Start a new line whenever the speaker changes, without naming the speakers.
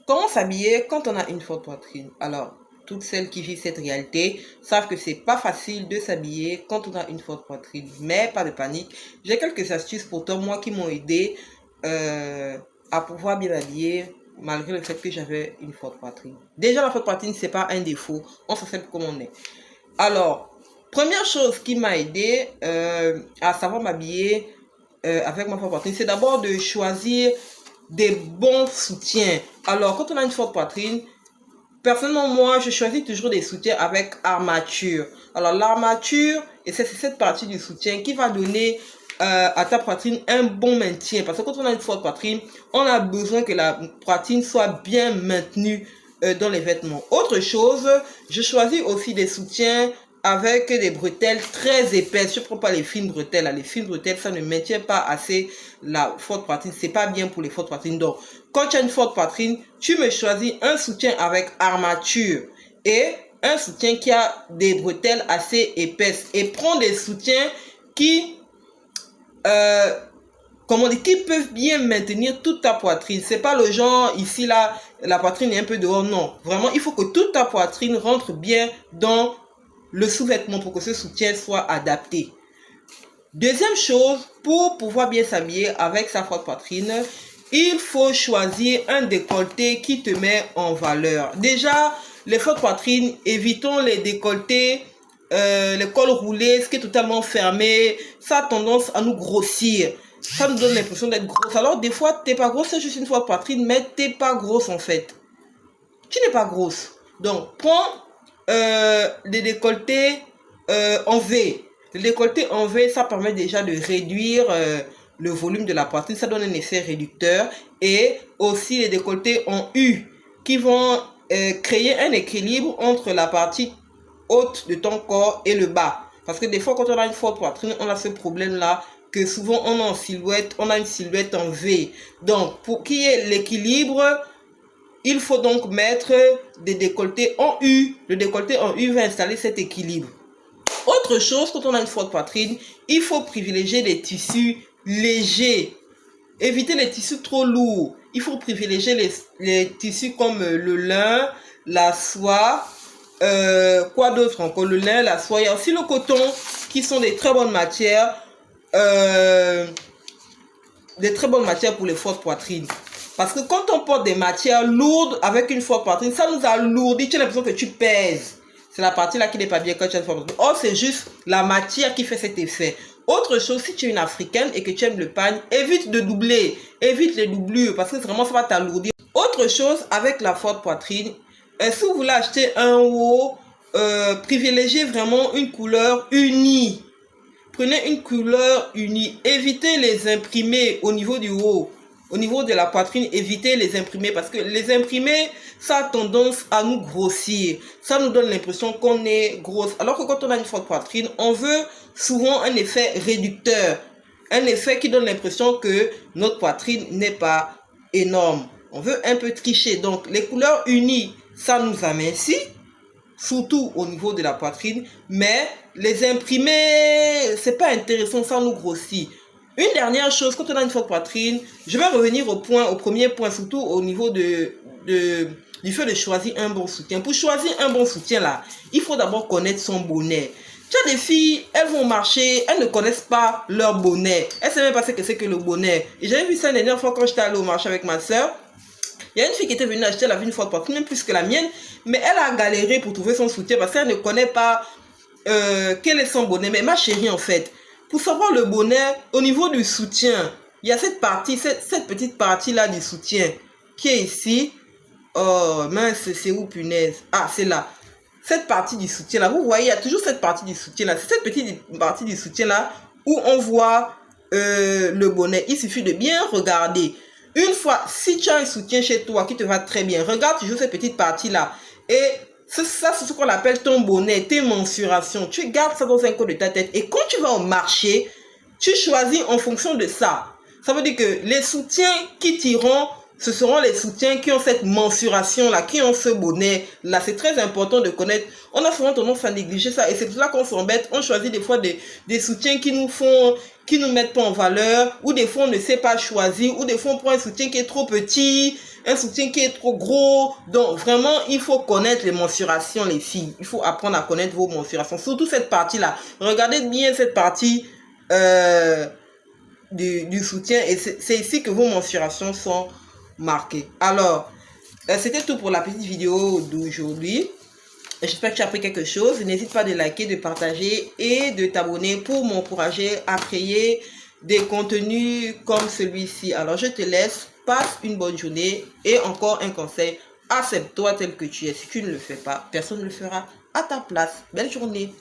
Comment s'habiller quand on a une forte poitrine? Alors, toutes celles qui vivent cette réalité savent que c'est pas facile de s'habiller quand on a une forte poitrine. Mais pas de panique, j'ai quelques astuces pour toi, moi, qui m'ont aidé à pouvoir bien m'habiller malgré le fait que j'avais une forte poitrine. Déjà, la forte poitrine, c'est pas un défaut, on s'accepte comme on est. Alors, première chose qui m'a aidé à savoir m'habiller avec ma forte poitrine, c'est d'abord de choisir des bons soutiens. Alors, quand on a une forte poitrine, personnellement, moi, je choisis toujours des soutiens avec armature. Alors, l'armature, et c'est cette partie du soutien qui va donner à ta poitrine un bon maintien. Parce que quand on a une forte poitrine, on a besoin que la poitrine soit bien maintenue dans les vêtements. Autre chose, je choisis aussi des soutiens avec des bretelles très épaisses. Je ne prends pas les fines bretelles. Les fines bretelles, ça ne maintient pas assez la forte poitrine. C'est pas bien pour les fortes poitrines. Donc, quand tu as une forte poitrine, tu me choisis un soutien avec armature et un soutien qui a des bretelles assez épaisses. Et prends des soutiens qui qui peuvent bien maintenir toute ta poitrine. C'est pas le genre ici là, la poitrine est un peu dehors. Non, vraiment, il faut que toute ta poitrine rentre bien dans le sous-vêtement pour que ce soutien soit adapté. Deuxième chose, pour pouvoir bien s'habiller avec sa forte poitrine, il faut choisir un décolleté qui te met en valeur. Déjà, les fortes poitrines, évitons les décolletés, les cols roulés, ce qui est totalement fermé. Ça a tendance à nous grossir. Ça nous donne l'impression d'être grosse. Alors, des fois, t'es pas grosse, c'est juste une forte poitrine, mais t'es pas grosse en fait. Tu n'es pas grosse. Donc, prends des décolletés en V. Le décolleté en V, ça permet déjà de réduire le volume de la poitrine. Ça donne un effet réducteur. Et aussi les décolletés en U qui vont créer un équilibre entre la partie haute de ton corps et le bas. Parce que des fois, quand on a une forte poitrine, on a ce problème-là que souvent on a en silhouette, on a une silhouette en V. Donc, pour qu'il y ait l'équilibre, il faut donc mettre des décolletés en U. Le décolleté en U va installer cet équilibre. Autre chose, quand on a une forte poitrine, il faut privilégier des tissus légers. Éviter les tissus trop lourds. Il faut privilégier les tissus comme le lin, la soie, quoi d'autre encore? Le lin, la soie. Il y a aussi le coton qui sont des très bonnes matières. Des très bonnes matières pour les fortes poitrines. Parce que quand on porte des matières lourdes avec une forte poitrine, ça nous alourdit. Tu as l'impression que tu pèses. C'est la partie là qui n'est pas bien quand tu as une forte poitrine. Or, c'est juste la matière qui fait cet effet. Autre chose, si tu es une africaine et que tu aimes le pagne, évite de doubler. Évite les doublures parce que vraiment ça va t'alourdir. Autre chose, avec la forte poitrine, si vous voulez acheter un haut, privilégiez vraiment une couleur unie. Prenez une couleur unie. Évitez les imprimés au niveau du haut. Au niveau de la poitrine, évitez les imprimés parce que les imprimés, ça a tendance à nous grossir. Ça nous donne l'impression qu'on est grosse. Alors que quand on a une forte poitrine, on veut souvent un effet réducteur. Un effet qui donne l'impression que notre poitrine n'est pas énorme. On veut un peu tricher. Donc, les couleurs unies, ça nous amincit. Surtout au niveau de la poitrine. Mais les imprimés, c'est pas intéressant, ça nous grossit. Une dernière chose, quand on a une forte poitrine, je vais revenir au premier point, surtout au niveau du fait de choisir un bon soutien. Pour choisir un bon soutien là, il faut d'abord connaître son bonnet. Tu as des filles, elles vont marcher, elles ne connaissent pas leur bonnet. Elles ne savent même pas ce que c'est que le bonnet. Et j'avais vu ça la dernière fois quand j'étais allée au marché avec ma soeur. Il y a une fille qui était venue acheter, elle avait une forte poitrine, même plus que la mienne, mais elle a galéré pour trouver son soutien parce qu'elle ne connaît pas quel est son bonnet. Mais ma chérie, en fait, pour savoir le bonnet, au niveau du soutien, il y a cette partie, cette petite partie-là du soutien qui est ici. Oh, mince, c'est où, punaise? Ah, c'est là. Cette partie du soutien-là, vous voyez, il y a toujours cette partie du soutien-là. C'est cette petite partie du soutien-là où on voit le bonnet. Il suffit de bien regarder. Une fois, si tu as un soutien chez toi qui te va très bien, regarde toujours cette petite partie-là. Et ça, c'est ce qu'on appelle ton bonnet, tes mensurations. Tu gardes ça dans un coin de ta tête. Et quand tu vas au marché, tu choisis en fonction de ça. Ça veut dire que les soutiens qui t'iront, ce seront les soutiens qui ont cette mensuration-là, qui ont ce bonnet-là. C'est très important de connaître. On a souvent tendance à négliger ça. Et c'est pour ça qu'on s'embête. On choisit des fois des soutiens qui nous mettent pas en valeur. Ou des fois, on ne sait pas choisir. Ou des fois, on prend un soutien qui est trop petit. un soutien qui est trop gros. Donc vraiment, il faut connaître les mensurations, les filles. Il faut apprendre à connaître vos mensurations. Surtout cette partie-là. Regardez bien cette partie du soutien. Et c'est ici que vos mensurations sont marquées. Alors, c'était tout pour la petite vidéo d'aujourd'hui. J'espère que tu as appris quelque chose. N'hésite pas de liker, de partager et de t'abonner pour m'encourager à créer des contenus comme celui-ci. Alors, je te laisse. Passe une bonne journée. Et encore un conseil. Accepte-toi tel que tu es. Si tu ne le fais pas, personne ne le fera à ta place. Belle journée.